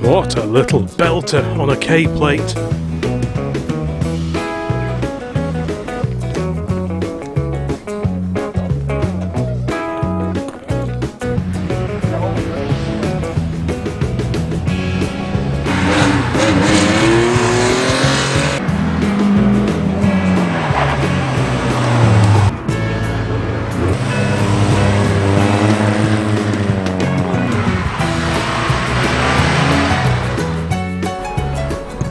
What a little belter on a K plate.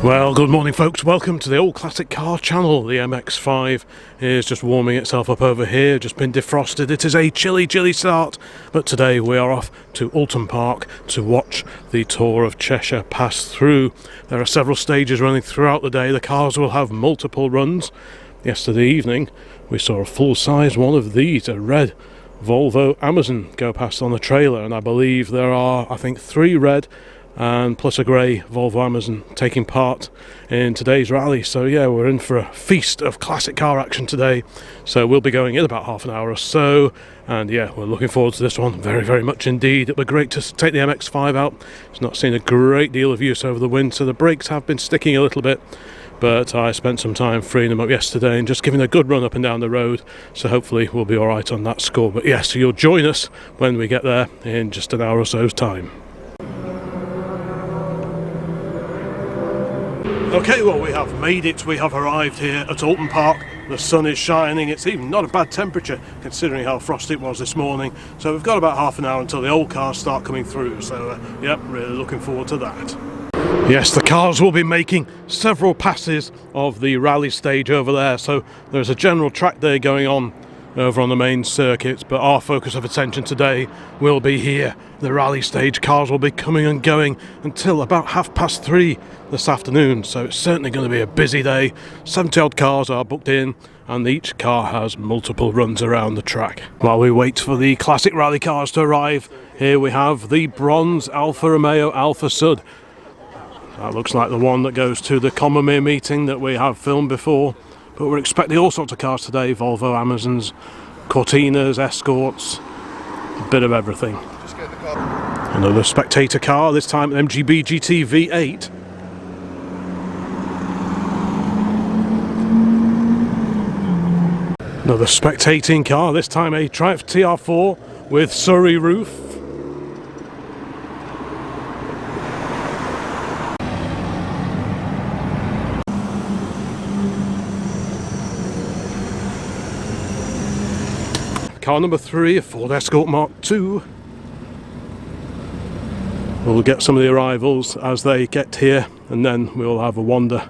Well, good morning folks, welcome to the old classic car channel. The MX-5 is just warming itself up over here, just been defrosted. It is a chilly start, but today we are off to Oulton Park to watch the Tour of Cheshire pass through. There are several stages running throughout the day. The cars will have multiple runs. Yesterday evening we saw a full-size one of these, a red Volvo Amazon, go past on the trailer, and I believe there are, I think, 3 red and plus a grey Volvo Amazon taking part in today's rally. So yeah, we're in for a feast of classic car action today, so we'll be going in about half an hour or so, and yeah, we're looking forward to this one very much indeed. It'll be great to take the MX-5 out. It's not seen a great deal of use over the winter. The brakes have been sticking a little bit, but I spent some time freeing them up yesterday and just giving a good run up and down the road, so hopefully we'll be alright on that score. But yes, so you'll join us when we get there in just an hour or so's time. Okay, well, we have made it. We have arrived here at Oulton Park. The sun is shining. It's even not a bad temperature considering how frosty it was this morning. So we've got about half an hour until the old cars start coming through. So yeah, really looking forward to that. Yes, the cars will be making several passes of the rally stage over there. So there's a general track day going on over on the main circuit, but our focus of attention today will be here. The rally stage cars will be coming and going until about 3:30 this afternoon, so it's certainly going to be a busy day. 70 odd cars are booked in, and each car has multiple runs around the track. While we wait for the classic rally cars to arrive, here we have the bronze Alfa Romeo Alfa Sud. That looks like the one that goes to the Commermere meeting that we have filmed before. But we're expecting all sorts of cars today: Volvo Amazons, Cortinas, Escorts, a bit of everything. Another spectator car, this time an MGB GT V8. Another spectating car, this time a Triumph TR4 with Surrey roof. Car number 3, a Ford Escort Mark II. We'll get some of the arrivals as they get here, and then we'll have a wander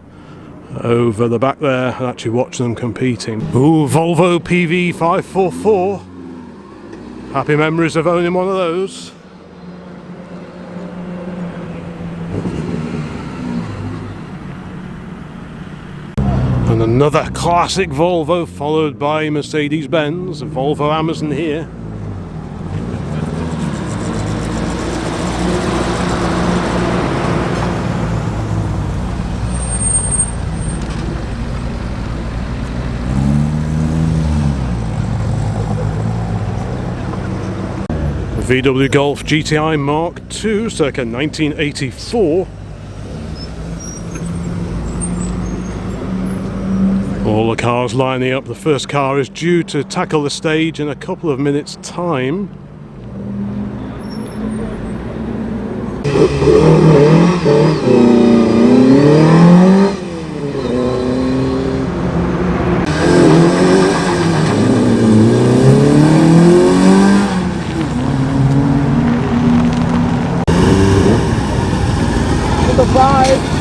over the back there and actually watch them competing. Ooh, Volvo PV544. Happy memories of owning one of those. And another classic Volvo, followed by Mercedes-Benz, a Volvo Amazon here. A VW Golf GTI Mark II, circa 1984. All the cars lining up. The first car is due to tackle the stage in a couple of minutes' time. Number 5.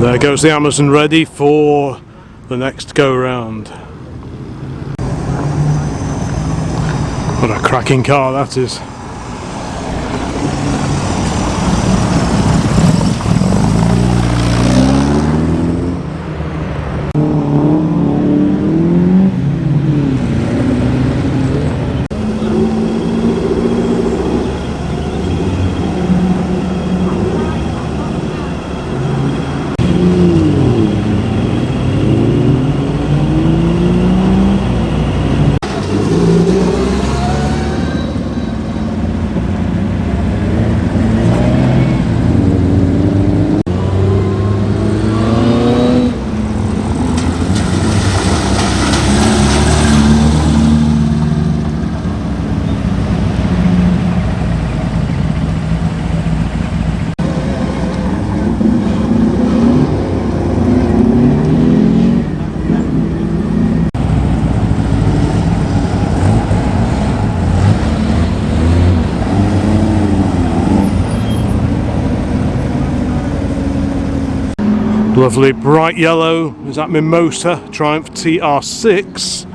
There goes the Amazon, ready for the next go round. What a cracking car that is. Lovely bright yellow is that Mimosa Triumph TR6.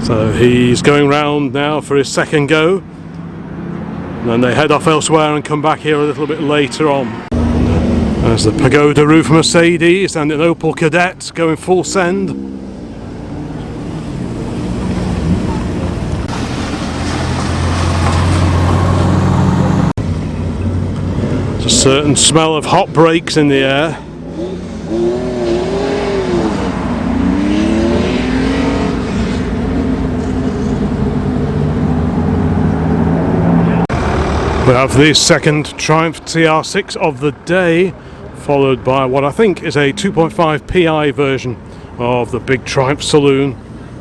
So he's going round now for his second go, and then they head off elsewhere and come back here a little bit later on. There's the Pagoda Roof Mercedes and an Opel Kadett going full send. There's a certain smell of hot brakes in the air. We have the second Triumph TR6 of the day, followed by what I think is a 2.5 PI version of the big Triumph Saloon.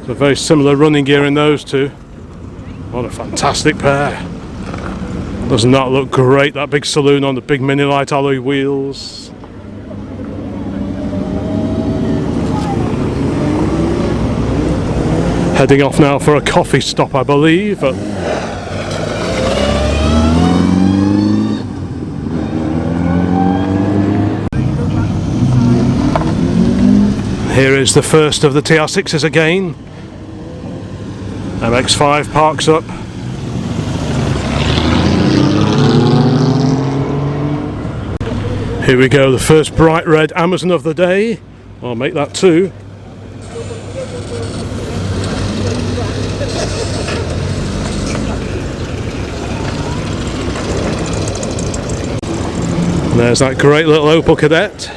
So very similar running gear in those two. What a fantastic pair. Doesn't that look great, that big Saloon on the big Mini Light alloy wheels. Heading off now for a coffee stop, I believe. Here is the first of the TR6s again. MX-5 parks up. Here we go, the first bright red Amazon of the day. I'll make that two. And there's that great little Opel Kadett.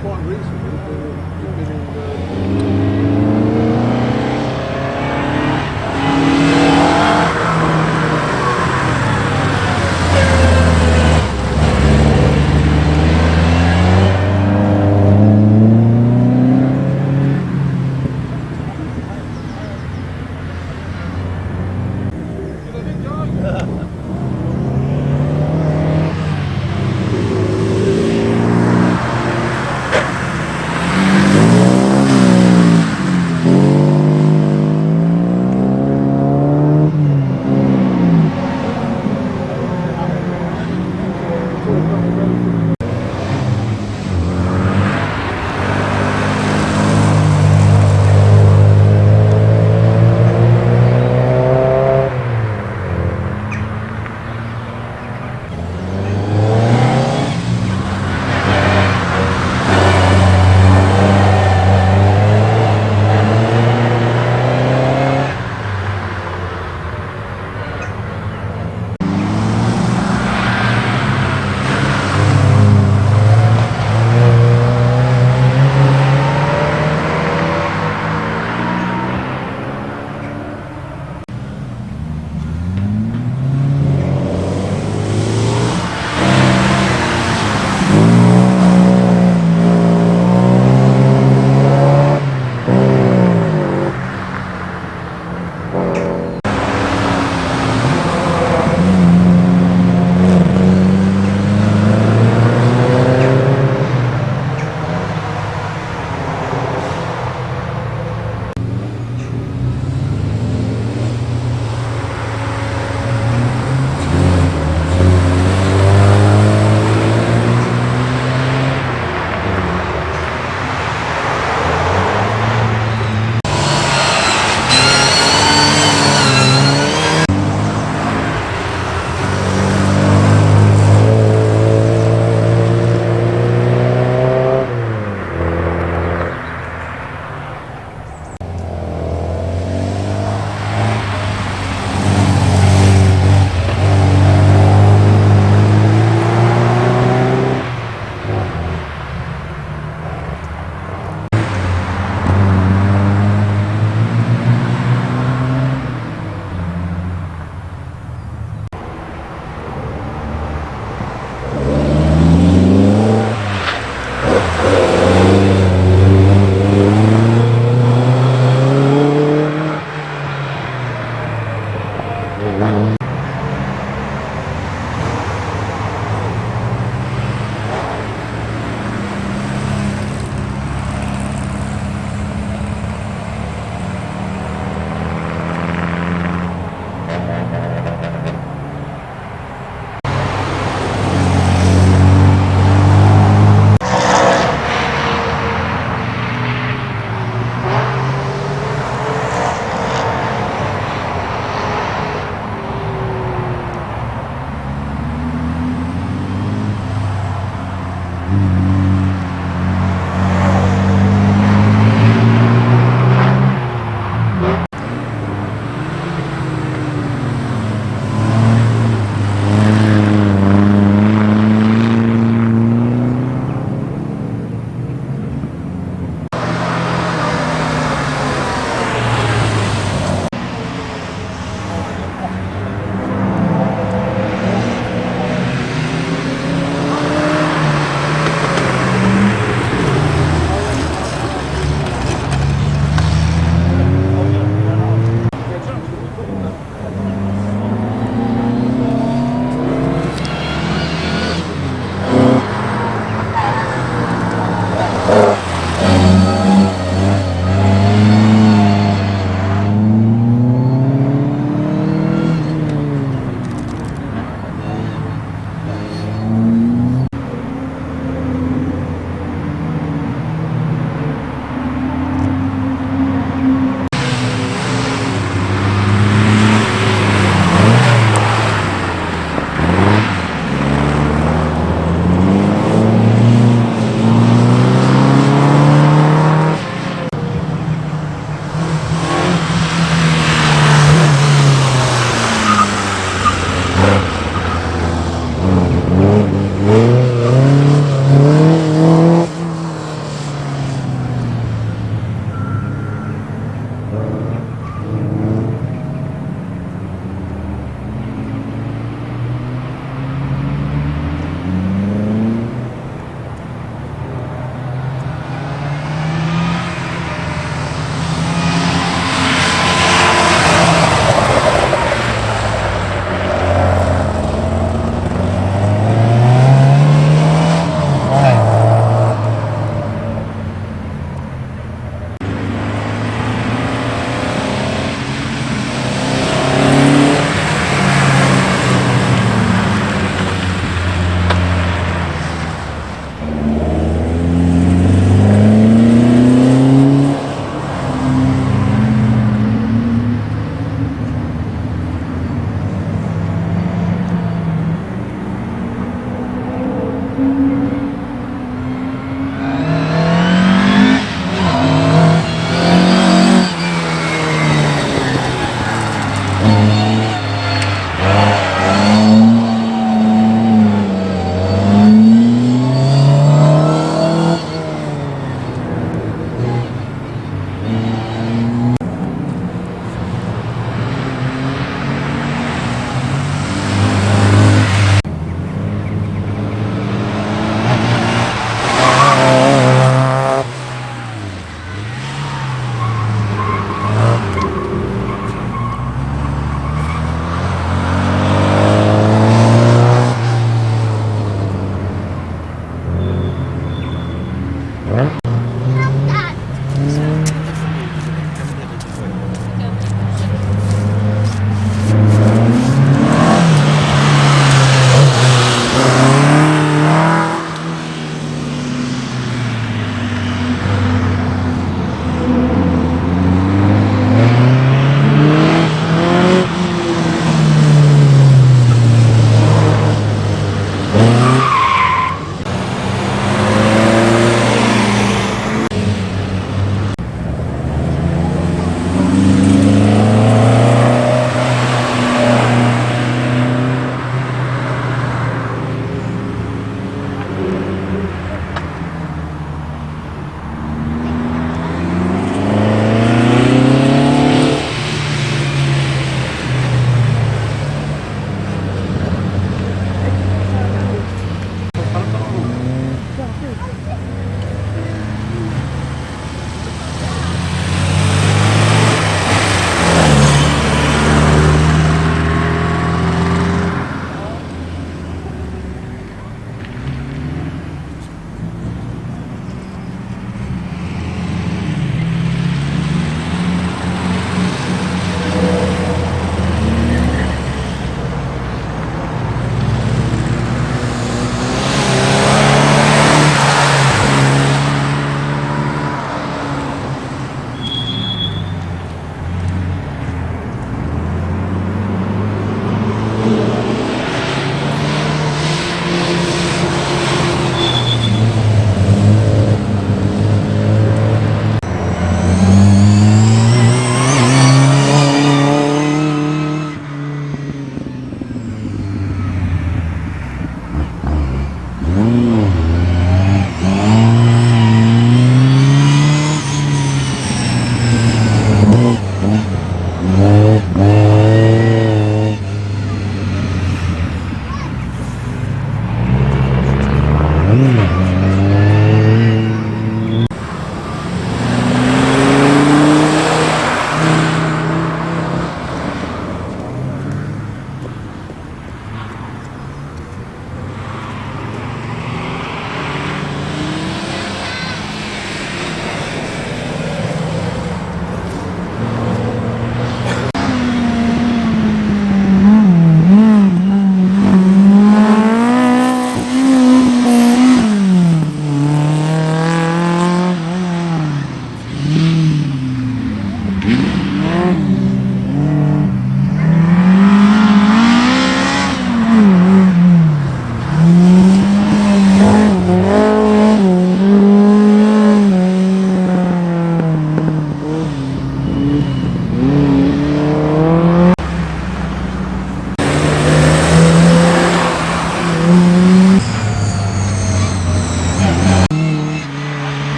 quite recently we've been in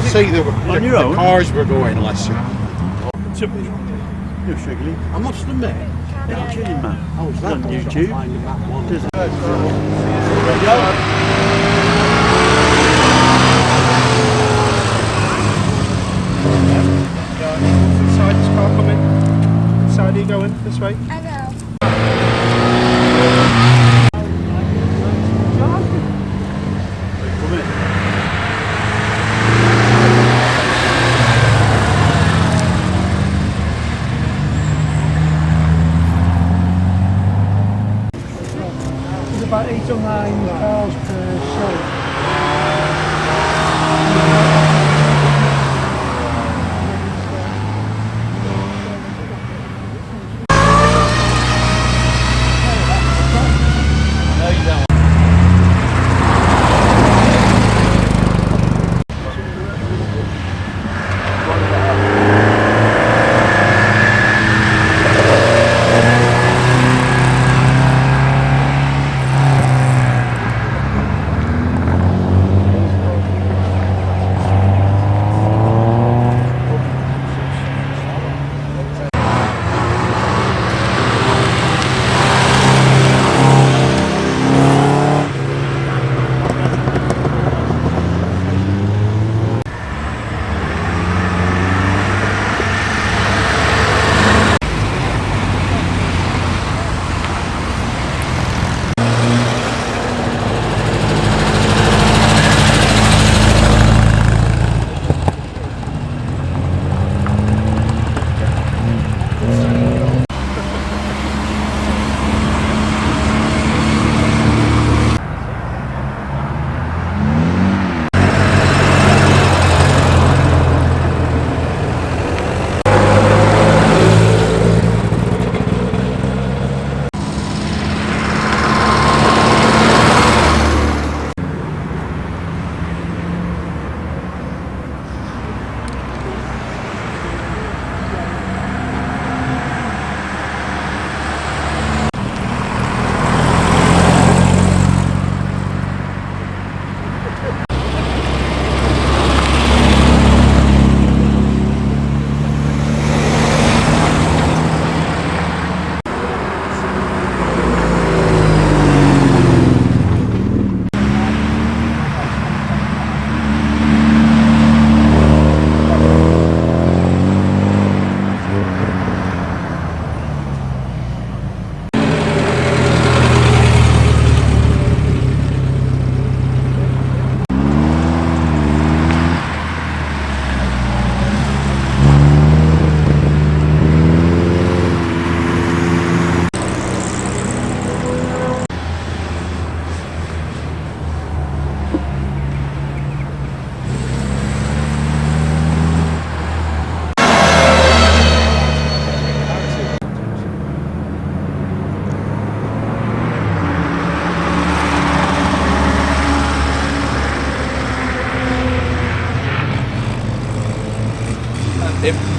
See the cars were going last year. You're struggling. I must admit. Yeah, chilling, man. Oh, is that on YouTube? Which side is car coming? Which side are you going? This way? I know. There's about 8 or 9 cars per show.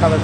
colours.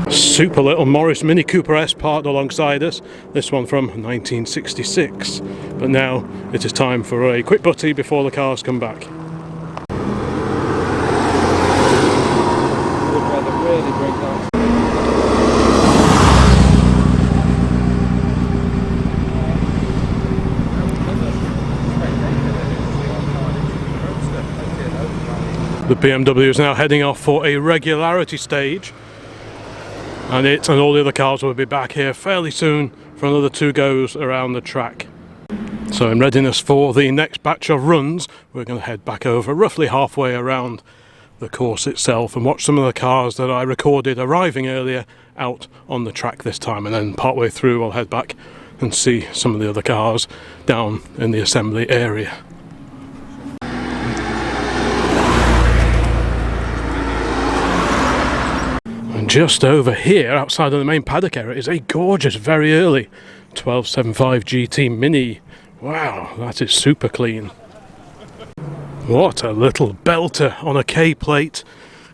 Super little Morris Mini Cooper S parked alongside us, this one from 1966. But now it is time for a quick butty before the cars come back. The BMW is now heading off for a regularity stage, and it and all the other cars will be back here fairly soon for another 2 goes around the track. So in readiness for the next batch of runs, we're going to head back over roughly halfway around the course itself and watch some of the cars that I recorded arriving earlier out on the track this time, and then partway through I'll head back and see some of the other cars down in the assembly area. Just over here, outside of the main paddock area, is a gorgeous, very early 1275 GT Mini. Wow, that is super clean. What a little belter on a K-plate.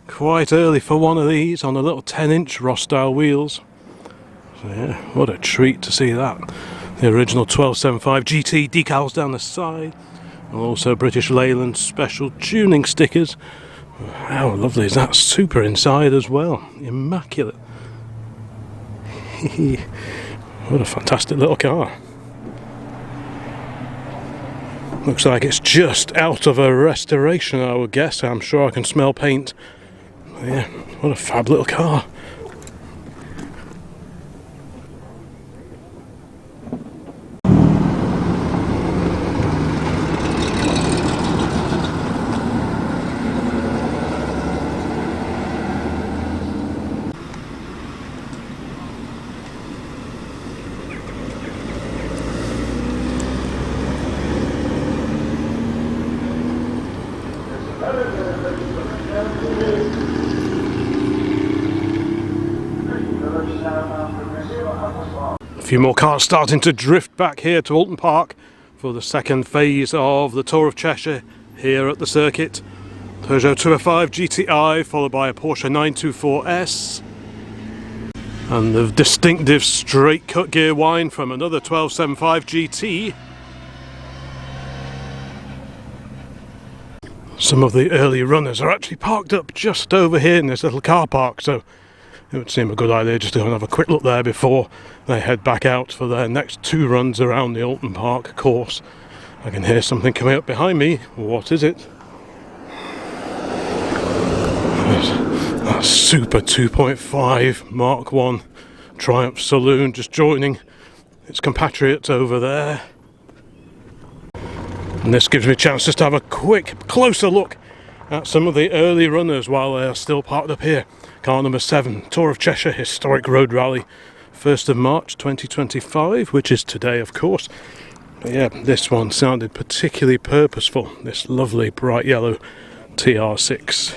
Quite early for one of these on a little 10-inch Ross-style wheels. So yeah, what a treat to see that. The original 1275 GT decals down the side. And also British Leyland special tuning stickers. How lovely is that? Super inside as well. Immaculate. What a fantastic little car. Looks like it's just out of a restoration, I would guess. I'm sure I can smell paint. Yeah, what a fab little car. A few more cars starting to drift back here to Oulton Park for the second phase of the Tour of Cheshire here at the circuit. Peugeot 205 GTI followed by a Porsche 924S and the distinctive straight cut gear whine from another 1275 GT. Some of the early runners are actually parked up just over here in this little car park, so it would seem a good idea just to go and have a quick look there before they head back out for their next 2 runs around the Oulton Park course. I can hear something coming up behind me. What is it? A Super 2.5 Mark 1 Triumph Saloon just joining its compatriots over there. And this gives me a chance just to have a quick, closer look at some of the early runners while they are still parked up here. Car number 7, Tour of Cheshire Historic Road Rally, 1st of March 2025, which is today of course. But yeah, this one sounded particularly purposeful, this lovely bright yellow TR6.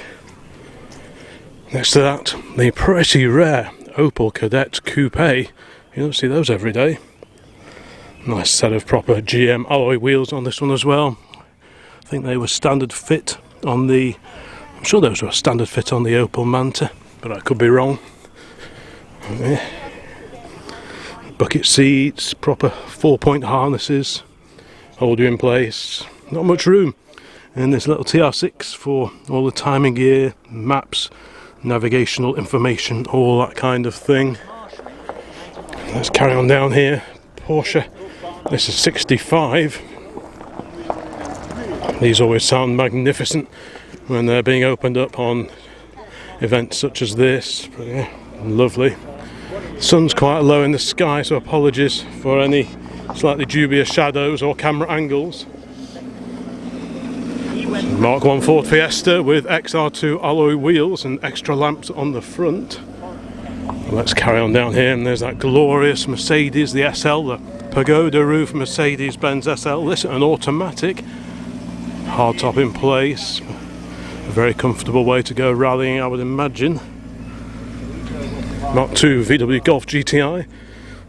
Next to that, the pretty rare Opel Kadett Coupe. You don't see those every day. Nice set of proper GM alloy wheels on this one as well. I think they were standard fit on the... I'm sure those were standard fit on the Opel Manta, but I could be wrong. Yeah. Bucket seats, proper 4-point harnesses, hold you in place. Not much room in this little TR6 for all the timing gear, maps, navigational information, all that kind of thing. Let's carry on down here. Porsche, this is 65. These always sound magnificent when they're being opened up on events such as this. But yeah, lovely. Sun's quite low in the sky, so apologies for any slightly dubious shadows or camera angles. Mark 1 Ford Fiesta with XR2 alloy wheels and extra lamps on the front. Let's carry on down here, and there's that glorious Mercedes, the SL, the pagoda roof Mercedes-Benz SL. This an automatic, hardtop in place. A very comfortable way to go rallying, I would imagine. Mark II VW Golf GTI,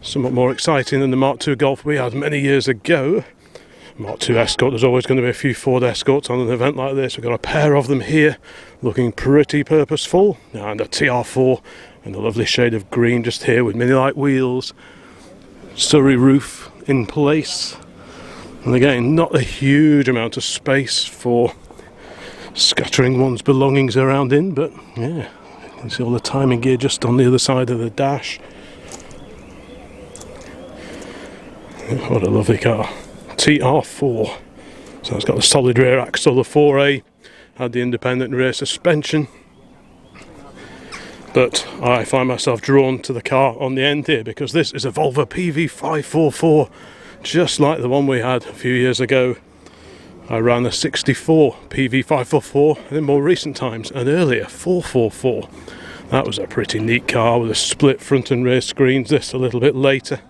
somewhat more exciting than the Mark II Golf we had many years ago. Mark II Escort, there's always going to be a few Ford Escorts on an event like this. We've got a pair of them here, looking pretty purposeful, and a TR4 in the lovely shade of green just here with mini light wheels, Surrey roof in place, and again not a huge amount of space for scattering one's belongings around in, but yeah. You can see all the timing gear just on the other side of the dash. What a lovely car. TR4. So it's got the solid rear axle, the 4A, had the independent rear suspension. But I find myself drawn to the car on the end here because this is a Volvo PV544, just like the one we had a few years ago. I ran a 64 PV544 and in more recent times an earlier 444. That was a pretty neat car with a split front and rear screens. This a little bit later.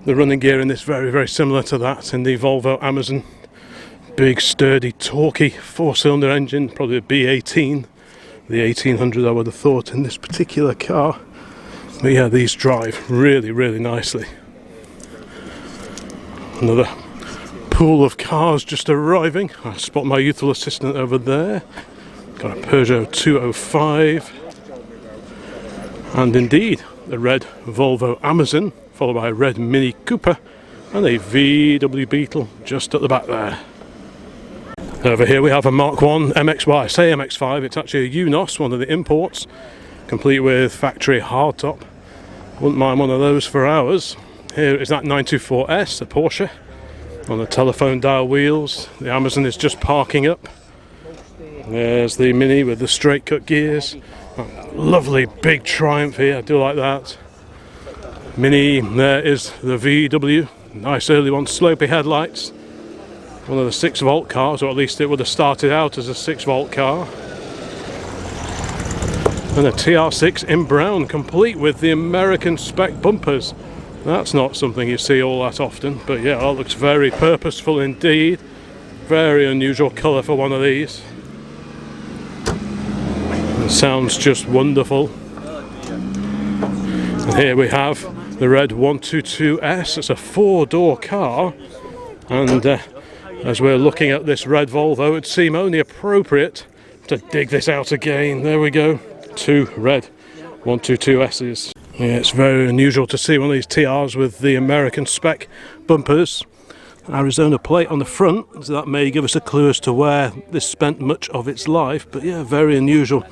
The running gear in this very similar to that in the Volvo Amazon. Big sturdy torquey 4-cylinder engine, probably a B18. The 1800 I would have thought in this particular car. But yeah, these drive really nicely. Another pool of cars just arriving. I spot my youthful assistant over there. Got a Peugeot 205, and indeed a red Volvo Amazon, followed by a red Mini Cooper and a VW Beetle just at the back there. Over here we have a Mark 1 MXY. I say MX5, it's actually a Unos, one of the imports, complete with factory hardtop. Wouldn't mind one of those for ours. Here is that 924S, a Porsche, on the telephone dial wheels. The Amazon is just parking up. There's the Mini with the straight cut gears. Lovely big Triumph here, I do like that. Mini, there is the VW, nice early one, slopey headlights. One of the 6-volt cars, or at least it would have started out as a 6-volt car. And a TR6 in brown, complete with the American spec bumpers. That's not something you see all that often, but yeah, that looks very purposeful indeed. Very unusual colour for one of these. It sounds just wonderful. And here we have the red 122S. It's a 4-door car, and as we're looking at this red Volvo, it would seem only appropriate to dig this out again. There we go, 2 red 122S's. Yeah, it's very unusual to see one of these TRs with the American spec bumpers. Arizona plate on the front, so that may give us a clue as to where this spent much of its life. But yeah, very unusual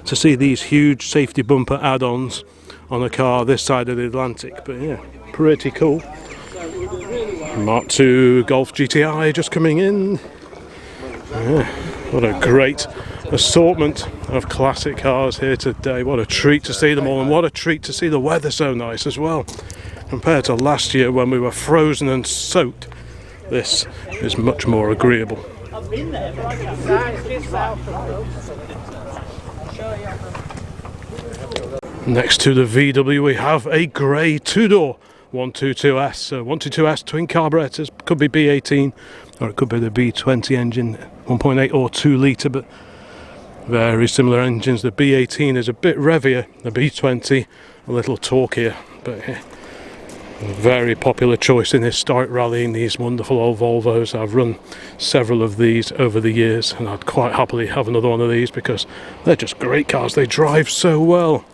to see these huge safety bumper add-ons on a car this side of the Atlantic. But yeah, pretty cool. Mark II Golf GTI just coming in. Yeah, what a great assortment of classic cars here today. What a treat to see them all, and what a treat to see the weather so nice as well. Compared to last year when we were frozen and soaked, This is much more agreeable. Next to the VW we have a grey two-door 122S. So 122S twin carburetors, could be B18 or it could be the B20 engine, 1.8 or 2 litre, but very similar engines. The B18 is a bit revier, the B20 a little torquier, but yeah, a very popular choice in historic rallying, these wonderful old Volvos. I've run several of these over the years and I'd quite happily have another one of these because they're just great cars, they drive so well.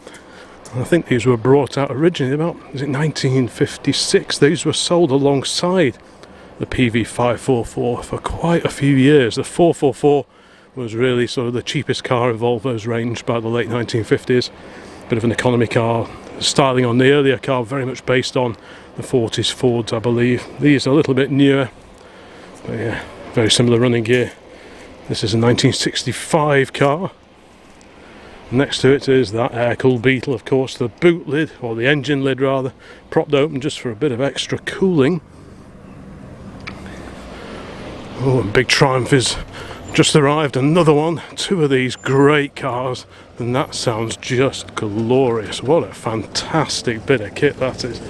I think these were brought out originally about, is it 1956? These were sold alongside the PV544 for quite a few years. The 444 was really sort of the cheapest car in Volvo's range by the late 1950s. Bit of an economy car. The styling on the earlier car very much based on the 40s Fords, I believe. These are a little bit newer, but yeah, very similar running gear. This is a 1965 car. Next to it is that air-cooled Beetle, of course, the boot lid, or the engine lid rather, propped open just for a bit of extra cooling. Oh, and Big Triumph is just arrived, another one, 2 of these great cars, and that sounds just glorious. What a fantastic bit of kit that is.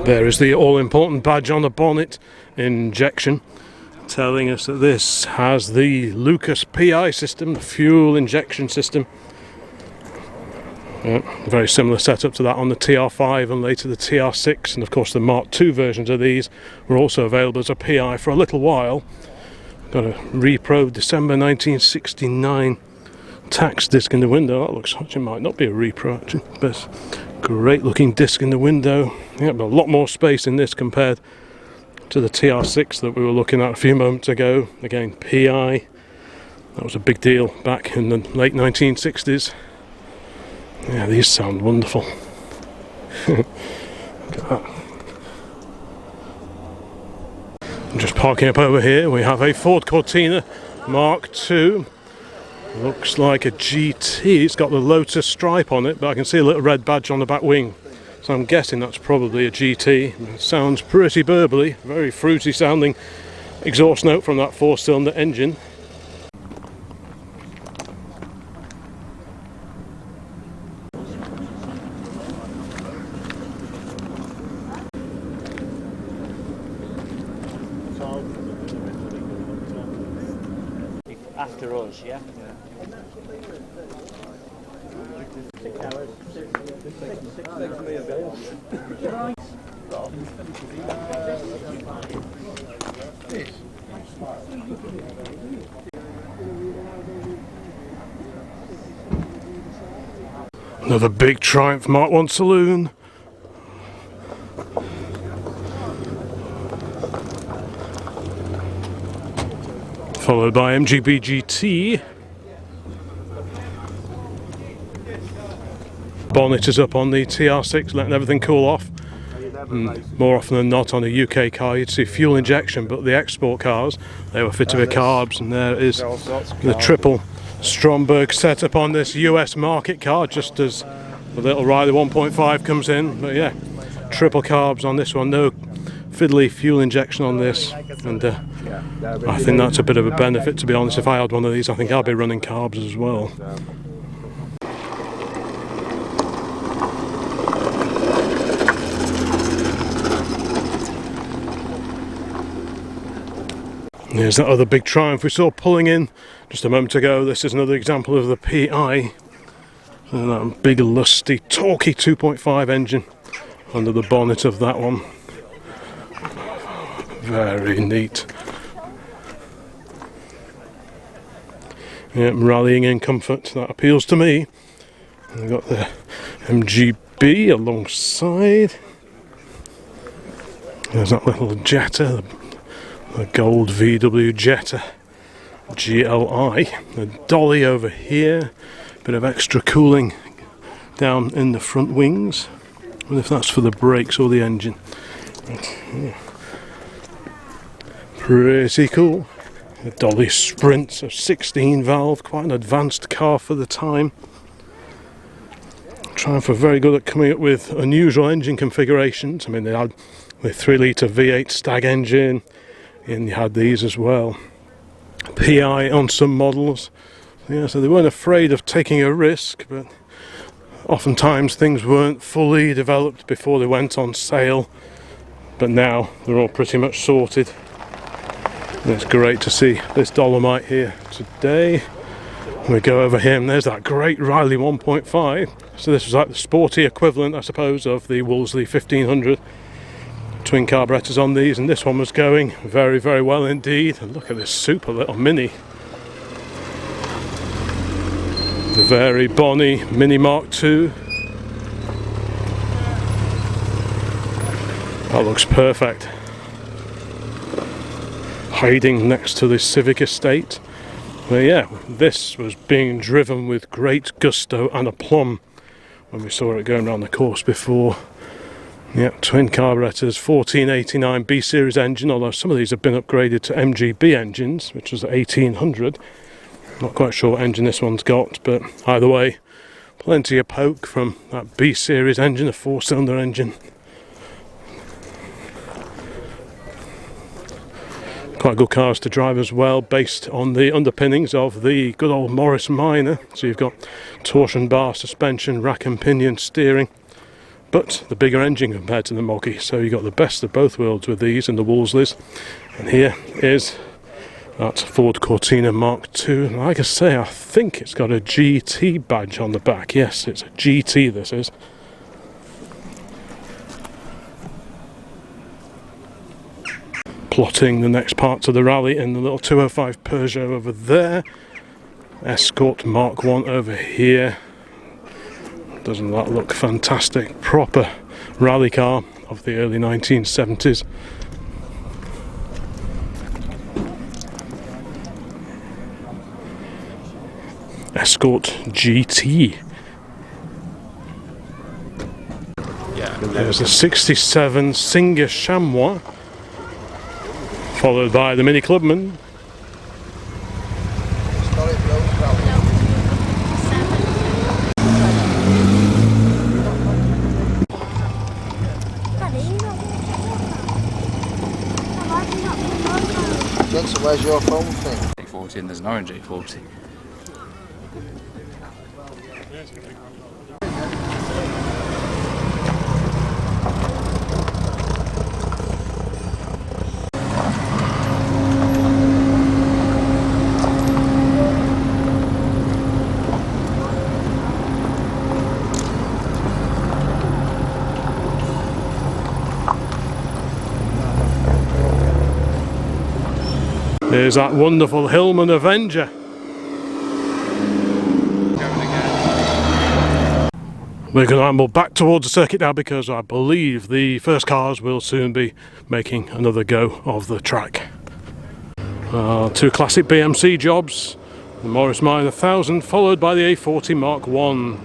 There is the all-important badge on the bonnet, injection, telling us that this has the Lucas PI system, the fuel injection system. Very similar setup to that on the TR5 and later the TR6, and of course the Mark II versions of these were also available as a PI for a little while. Got a repro December 1969 tax disc in the window. That looks like it might not be a repro actually, but great looking disc in the window. Yeah, but a lot more space in this compared to the TR6 that we were looking at a few moments ago. Again, PI. That was a big deal back in the late 1960s. Yeah, these sound wonderful. Look at that. Just parking up over here, we have a Ford Cortina Mark II. Looks like a GT. It's got the Lotus stripe on it, but I can see a little red badge on the back wing. So I'm guessing that's probably a GT. It sounds pretty burbly, very fruity sounding exhaust note from that 4-cylinder engine. After us, yeah? Another big Triumph Mark I saloon. Followed by MGB GT. Bonnet is up on the TR6, letting everything cool off. More often than not on a UK car you'd see fuel injection, but the export cars, they were fitted with carbs, and there is the triple Stromberg setup on this US market car, just as the little Riley 1.5 comes in. But yeah, triple carbs on this one, no fiddly fuel injection on this, and I think that's a bit of a benefit, to be honest. If I had one of these, I think I'd be running carbs as well. There's that other big Triumph we saw pulling in just a moment ago. This is another example of the PI. And that big lusty torquey 2.5 engine under the bonnet of that one. Very neat. Yeah, rallying in comfort, that appeals to me. And we've got the MGB alongside. There's that little Jetta, the gold VW Jetta GLI. The dolly over here, bit of extra cooling down in the front wings. I wonder if that's for the brakes or the engine. But, yeah. Pretty cool. A Dolly Sprint, so 16 valve, quite an advanced car for the time. Triumph are very good at coming up with unusual engine configurations. I mean, they had the 3 litre V8 Stag engine, and you had these as well. PI on some models. Yeah, so they weren't afraid of taking a risk, but oftentimes things weren't fully developed before they went on sale. But now they're all pretty much sorted. And it's great to see this Dolomite here today. We go over here and there's that great Riley 1.5. So this was like the sporty equivalent, I suppose, of the Wolseley 1500. Twin carburetors on these, and this one was going very, very well indeed. And look at this super little Mini. The very bonny Mini Mark II. That looks perfect. Hiding next to the Civic Estate. But yeah, this was being driven with great gusto and aplomb when we saw it going around the course before. Yeah, twin carburetors, 1489 B series engine, although some of these have been upgraded to MGB engines, which was 1800. Not quite sure what engine this one's got, but either way, plenty of poke from that B series engine, a 4-cylinder engine. Quite good cars to drive as well, based on the underpinnings of the good old Morris Minor. So you've got torsion bar, suspension, rack and pinion steering, but the bigger engine compared to the Moggy. So you've got the best of both worlds with these and the Wolseleys. And here is that Ford Cortina Mark II. And like I say, I think it's got a GT badge on the back. Yes, it's a GT, this is. Plotting the next parts of the rally in the little 205 Peugeot over there. Escort Mark I over here. Doesn't that look fantastic? Proper rally car of the early 1970s. Escort GT. There's a 67 Singer Chamois, followed by the Mini Clubman. So where's your phone thing? A40 and there's an orange A40. There's that wonderful Hillman Avenger. We're going to amble back towards the circuit now because I believe the first cars will soon be making another go of the track. Two classic BMC jobs, the Morris Minor 1000 followed by the A40 Mark I.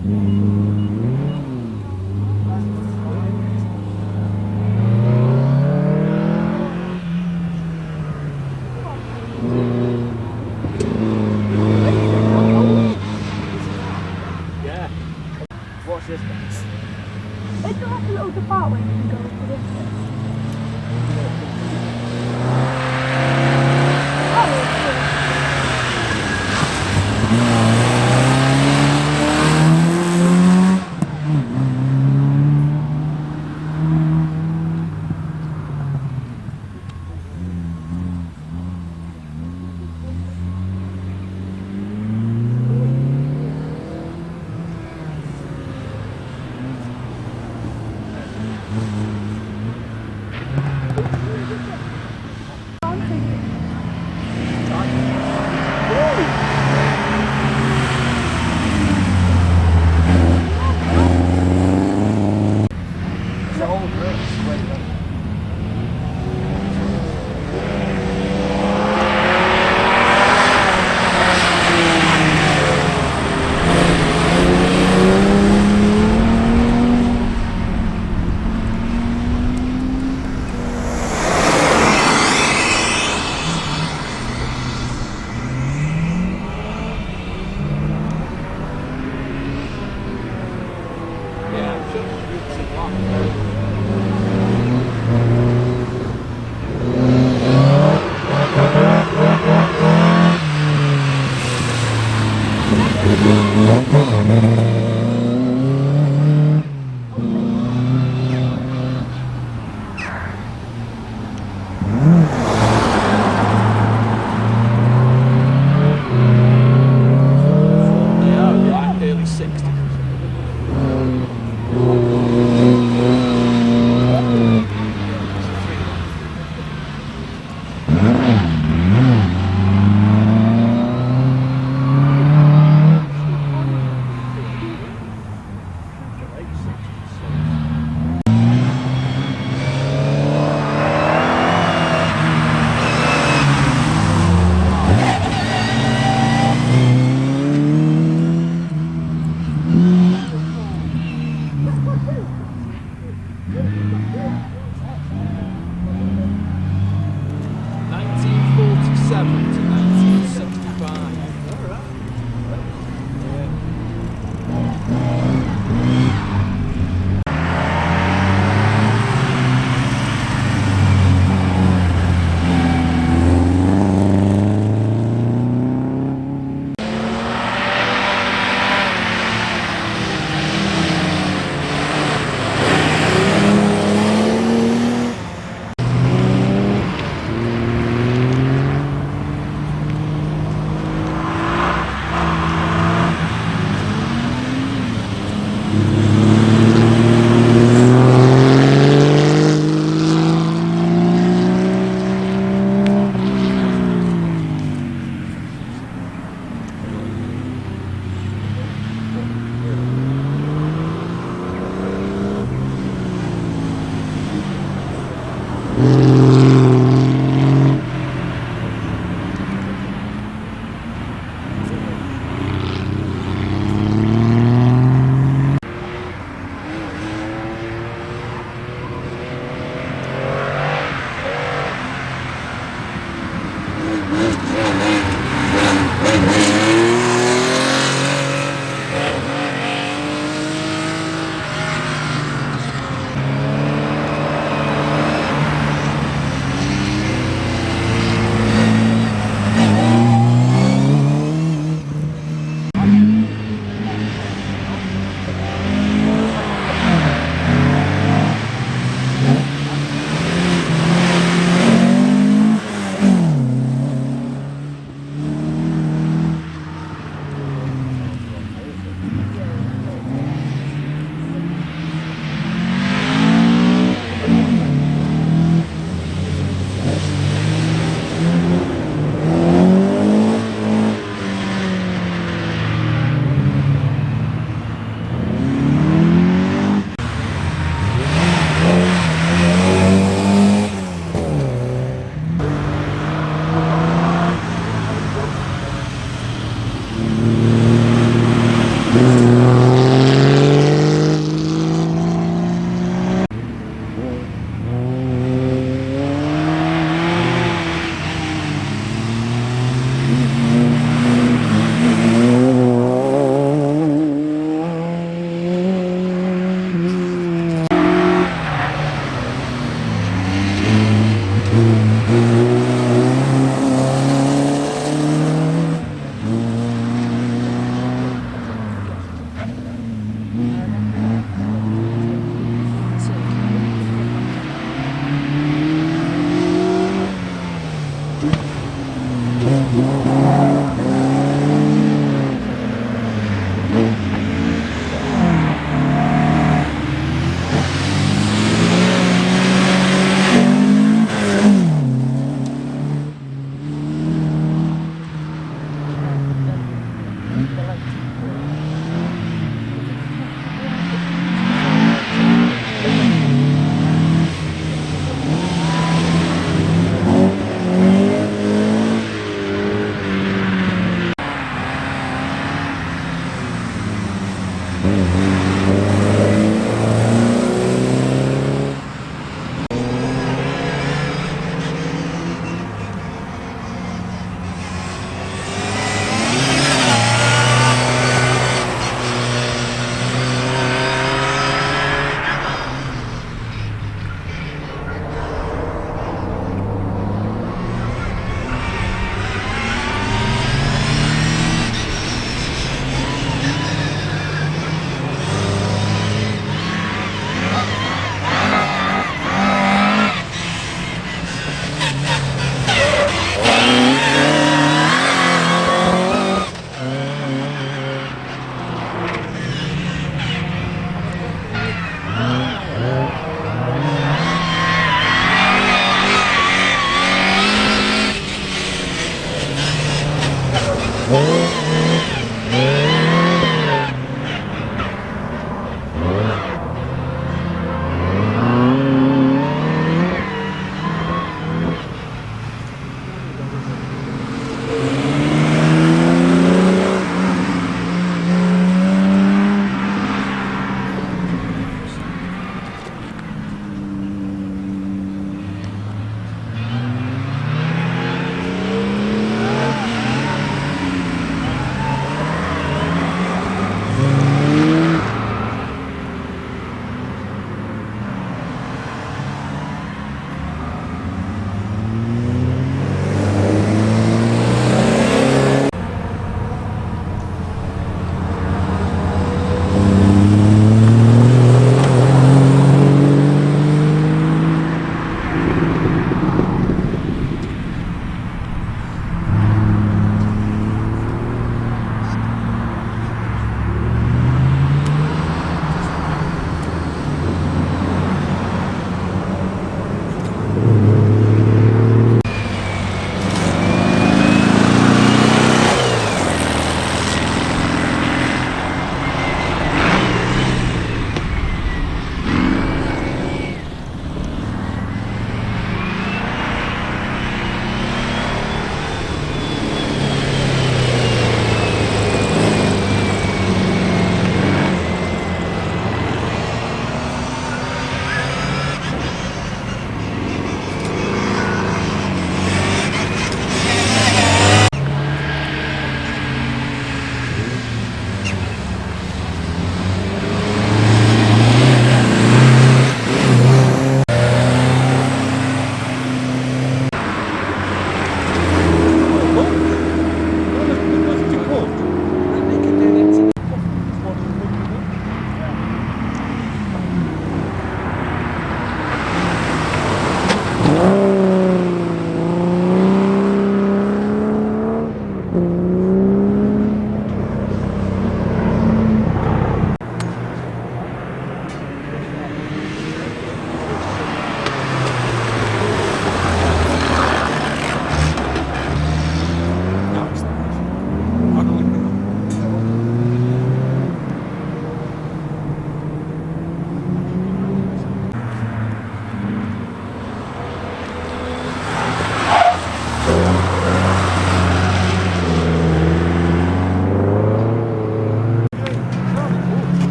Yeah. What's this then? It's like a little depart where you can go to this bit. Early 60s.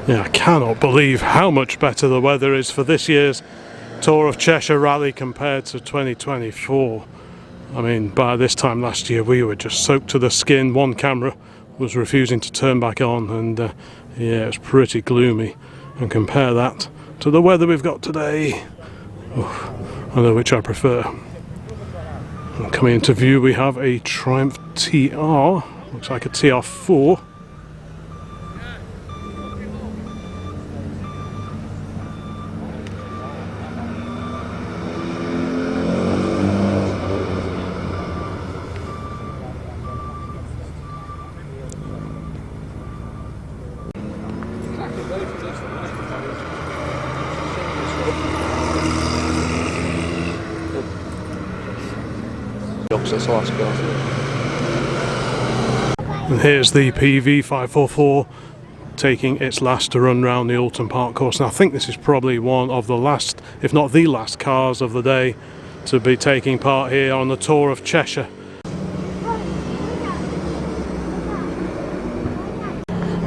Yeah, I cannot believe how much better the weather is for this year's Tour of Cheshire rally compared to 2024. I mean, by this time last year we were just soaked to the skin. One camera was refusing to turn back on, and yeah, it's pretty gloomy. And compare that to the weather we've got today. I know which I prefer. And coming into view we have a Triumph TR, looks like a TR4. And here's the PV544 taking its last run round the Oulton Park course. And I think this is probably one of the last, if not the last, cars of the day to be taking part here on the Tour of Cheshire.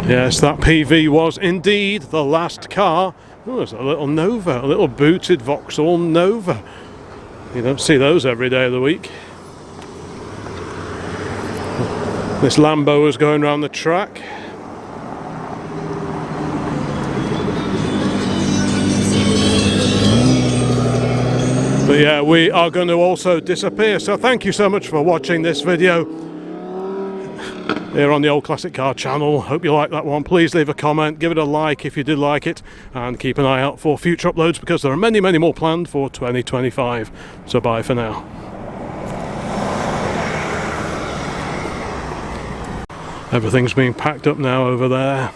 Yes, that PV was indeed the last car. Oh, there's a little Nova, a little booted Vauxhall Nova. You don't see those every day of the week. This Lambo was going around the track. But yeah, we are going to also disappear. So thank you so much for watching this video here on the Old Classic Car channel. Hope you like that one. Please leave a comment, give it a like if you did like it, and keep an eye out for future uploads because there are many, many more planned for 2025. So bye for now. Everything's being packed up now over there.